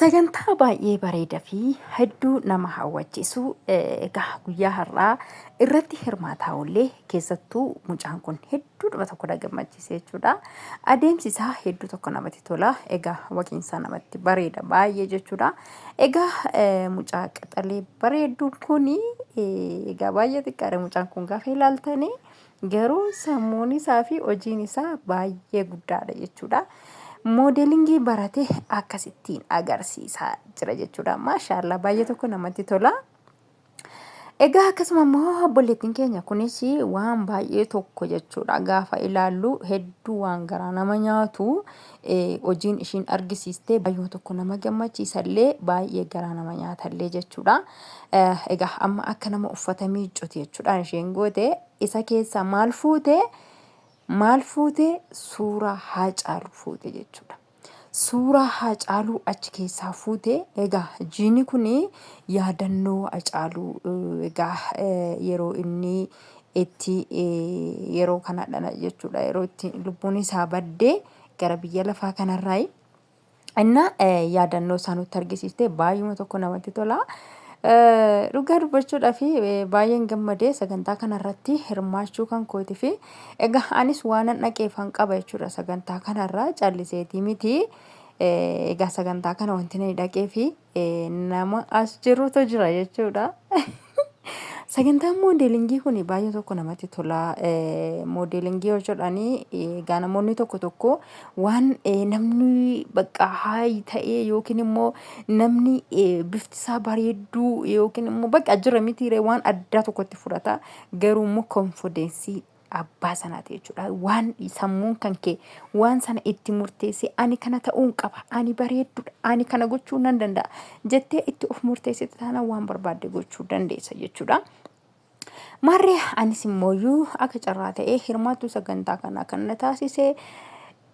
Sagantaa baay'ee bareedaa fi hedduu nama hawwachiisu egaa guyyaa har'aa irratti hirmaataa oollee keessattuu mucaan kun hedduudha tokko gammachiisee jechuudha. Adeemsi isaa hedduu tokko namatti tola. Egaa waqiinsaa namatti bareeda baay'ee jechuudha. Egaa mucaa qaxalee bareedduun kuni egaa baay'ee xiqqaadha mucaan kun gaafa ilaaltanii garuu sammuun isaa fi hojiin isaa baay'ee guddaadha jechuudha. Modelingii barate akkasittiin agarsiisaa jira jechuudha. Maashaallah baay'ee tokko namatti tola. Egaa akkasuma immoo obboleettiin keenya kunis waan baay'ee tokko jechuudha. Gaafa ilaallu hedduu waan garaa nama nyaatu hojiin ishiin argisiiste baay'ee tokko nama gammachiisallee baay'ee garaa nama nyaatallee jechuudha. Egaa amma akka nama uffata miiccuuti jechuudha isheen goote isa keessa maal fuute suuraa Haacaaluu fuute jechuudha. Suuraa Haacaaluu achi keessaa fuute. Egaa jiini kun yaadannoo Haacaaluu egaa yeroo inni itti yeroo kanadha jechuudha. Yeroo itti lubbuun isaa baddee gara biyya lafaa kanarraa inna yaadannoo isaa nutti argisiiste baay'ee tokko namatti tola. Dhugaa dubbachuudhaaf baay'een gammadee sagantaa kanarratti hirmaachuu kan kooti fi egaa anis waan dhaqeeffan qaba jechuudha sagantaa kanarraa calliseetii miti. Egaa sagantaa kana wanti inni dhaqee fi nama as jirutu jira jechuudha. Sagantaan modelingii kun baay'ee tokko namatti tola. Modelingii jechuudhaani egaa namoonni tokko waan namni bakka haayi ta'ee yookiin immoo namni bifti isaa bareedduu yookiin immoo bakka jira mitiiree waan addaa tokkotti fudhata. Garuu immoo konfideensii abbaa sanaati jechuudha. Waan sammuun kan kee waan sana itti murteessee ani kana ta'uun qaba, ani bareedduudha, ani kana gochuu nan danda'a jettee itti of murteessite taana waan barbaadde gochuu dandeessa jechuudha. Marree anis immoo akka carraa ta'ee hirmaattuu sagantaa kanaa kan na taasise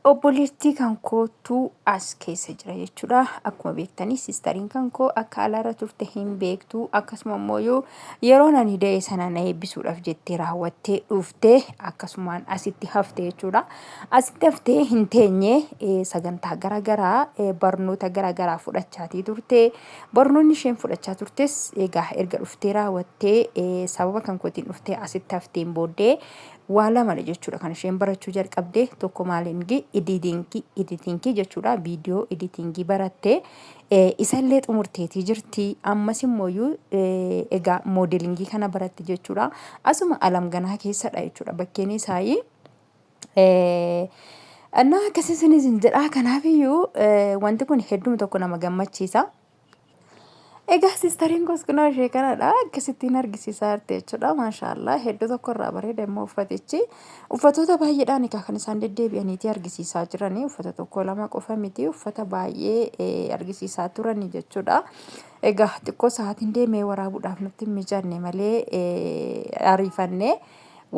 obboleettii kan kootu as keessa jira jechuudha. Akkuma beektanii sistariin kan koo akka alaarra turte hin beektu. Akkasuma immoo yeroo ani da'e sana na eebbisuudhaaf jettee raawwattee dhuftee akkasumaan asitti hafte jechuudha. Asitti haftee hin teenye sagantaa garaagaraa barnoota garaagaraa fudhachaatii turte. Barnoonni isheen fudhachaa turtes egaa erga dhuftee raawwattee sababa kan kootiin dhuftee asitti hafteen booddee waa lamadha jechuudha kan isheen barachuu jalqabde. Tokko maalingi editingii jechuudha. Viidiyoo editingii barattee isallee xumurteetii jirti. Ammas immoo egaa modelingii kana baratte jechuudha. Asuma alamganaa keessadha jechuudha bakkeen isaa. Annaa akkasiinis hin jedhaa. Kanaafiyyuu wanti kun hedduu tokko nama gammachiisa. Egaa sistariin koos kunoo ishee kanadha akkasittiin argisiisaa jirti jechuudha. Maashaallah hedduu tokko irraa bareeda immoo uffatichi. Uffatoota baay'eedhaan egaa kan isaan deddeebi'aniiti argisiisaa jiranii. Uffata tokko lama qofa miti uffata baay'ee argisiisaa turanii jechuudha. Egaa xiqqoo sa'aatiin deemee waraabuudhaaf nutti hin mijanne malee ariifannee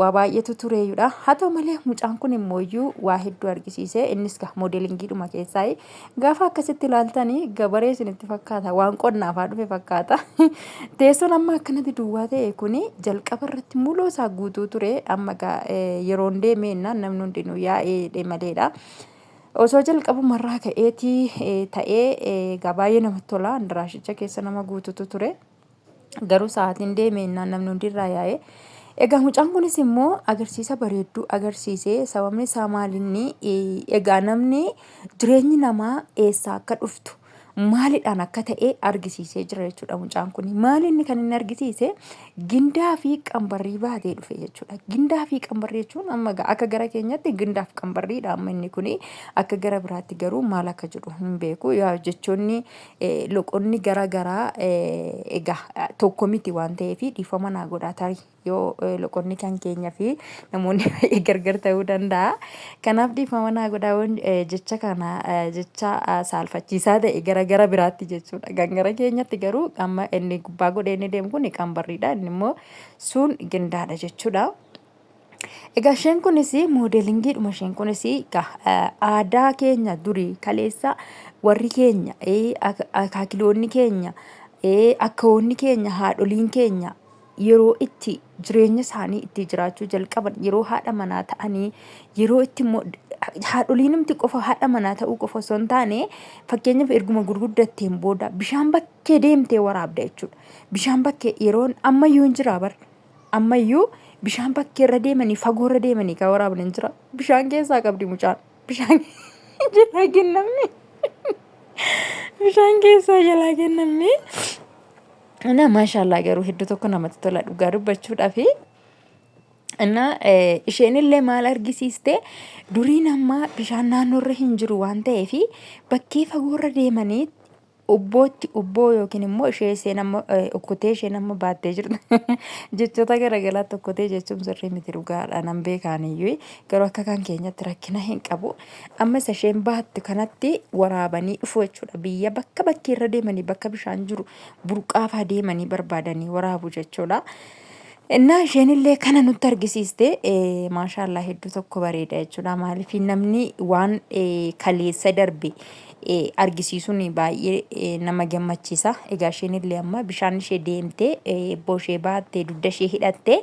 waa baay'eetu tureeyyudha. Haa ta'u malee mucaan kun immoo waa hedduu argisiisee innis modelingiidhuma keessaa gaafa akkasitti ilaaltanii gabaree isinitti fakkaata waan qonnaafaa dhufe fakkaata. Teessoon amma akkanatti duwwaa ta'e kun jalqaba irratti muloo isaa guutuu ture. Amma yeroon deemee namni hundinuu yaa'ee maleedha. Osoo jalqabumarraa ka'eetii ta'ee baay'ee namatti tola. Andiraashicha keessa nama guututu ture. Garuu sa'aatiin deemee namni hundirraa yaa'ee. Egaa mucaan kunis immoo agarsiisa bareedduu agarsiisee sababni isaa maalinni egaa namni jireenyi namaa eessaa akka dhuftu maalidhaan akka ta'e argisiisee jira jechuudha. Mucaan kun maalinni kan inni argisiise gindaa fi qambarrii baatee dhufe jechuudha. Gindaa fi qambarrii jechuun amma akka gara keenyatti gindaa fi qambarriidha. Amma inni kun akka gara biraatti garuu maal akka jedhu hin beeku. Yaa jechoonni loqonni garaagaraa egaa tokko miti waan ta'eef dhiifama naa godhaa tarii yoo loqonni kan keenya fi namoonni baay'ee gargar ta'uu danda'a. Kanaaf dhiifama naa godhaa jecha kana jecha saalfachiisaa ta'e gara biraatti jechuudha. Gara keenyatti garuu amma inni gubbaa godhee inni deemu kun qambarriidha. Inni immoo sun gindaadha jechuudha. Egaa isheen kunis modelingiidhuma. Isheen kunis aadaa keenya durii kaleessa warri keenya akaakiloonni keenya akkawoonni keenya haadholiin keenya yeroo itti jireenya isaanii itti jiraachuu jalqaban yeroo haadha manaa ta'anii yeroo itti immoo haadholiinumti qofa haadha manaa ta'uu qofa osoo hin taane fakkeenyaaf erguma gurguddatteen booda bishaan bakkee deemtee waraabda jechuudha. Bishaan bakkee yeroon ammayyuu hin jira bar ammayyuu bishaan bakkee irra deemanii fagoo irra deemanii kan waraabni hin jira. Bishaan keessaa qabdi mucaan bishaan jalaa kennamni bishaan keessaa jalaa kennamni. Ana maashaallah garuu hedduu tokko namatti tola dhugaa dubbachuudhaaf. እና isheenillee maal argisiiste durii namaa bishaan naannoorra hin jiru waan ta'eef bakkee fagoorra deemanii ubboo yookiin immoo ishee nama okkotee ishee nama baattee jirtu jechoota garagaraatti okkotee jechuun sirrii miti dhugaadha nan beekaaniyyuu garuu akka kan keenyatti rakkina hin qabu. Ammas isheen baattu kanatti waraabanii dhufu jechuudha. Biyya bakka bakkeerra deemanii bakka bishaan jiru burqaafaa deemanii barbaadanii waraabu jechuudha. እና isheenillee kana nutti argisiiste maashaallah hedduu tokko bareeda jechuudha. Maaliif namni waan kaleessa darbe argisiisuun baay'ee nama gammachiisa. Egaa isheenillee amma bishaan ishee deemtee boshee baattee dugda ishee hidhattee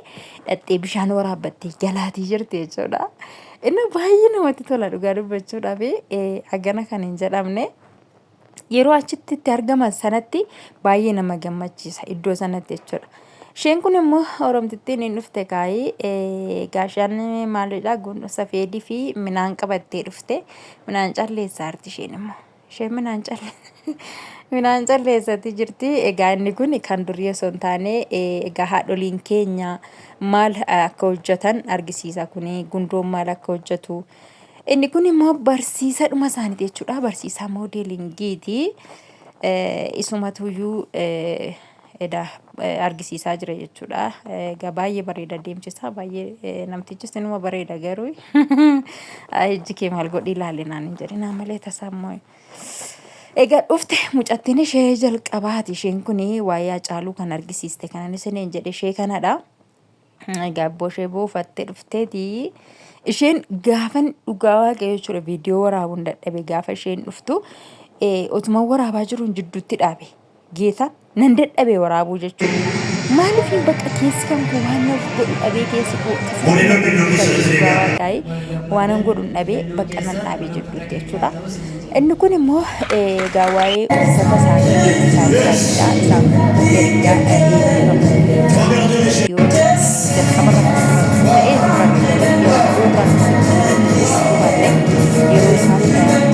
dhattee bishaan waraabbattee galaatii jirti jechuudha. Inni baay'ee namatti tola dhugaa dubbachuudhaaf hagana kan hin jedhamne yeroo achitti argaman sanatti baay'ee nama gammachiisa iddoo sanatti jechuudha. Isheen kun immoo Oromtittiin hin dhufte kaayee gaashaan maalidha safeedii fi midhaan qabattee dhufte midhaan calleessaa jirti isheen immoo. Isheen midhaan calleessatti jirti. Egaa inni kun kan durii osoo hin taane egaa haadholiin keenya maal akka hojjetan argisiisa. Kuni gundoon maal akka hojjetu. Inni kun immoo barsiisa dhuma isaaniiti jechuudha. Barsiisaa moodeelingiiti. Isumatuyyuu edaa argisiisaa jira jechuudha. Egaa baay'ee bareeda deemchisa. Baay'ee namtichis inuma bareeda garuu ijji kee maal godhi ilaalinaan hin jedhina malee tasaammoo. Egaa dhufte mucattiin ishee jalqabaati. Isheen kun waa'ee Hacaaluu kan argisiiste kanan isiniin jedhe ishee kanadha. Egaa boshee buufattee dhufteeti. Isheen gaafan dhugaa waaqayyo jechuudha viidiyoo waraabuun dadhabe gaafa isheen dhuftu utuma waraabaa jiruun jidduutti dhaabe. Geeta nan dadhabee waraabuu jechuudha. Maaliif bakka keessi kan koo waan godhu dhabee keessi koo waan godhu dhabee bakka nan dhaabee jidduutti jechuudha. Inni kun immoo egaa waa'ee uffata isaanii beeksisaa jiranidha. Isaan kun yeroo isaan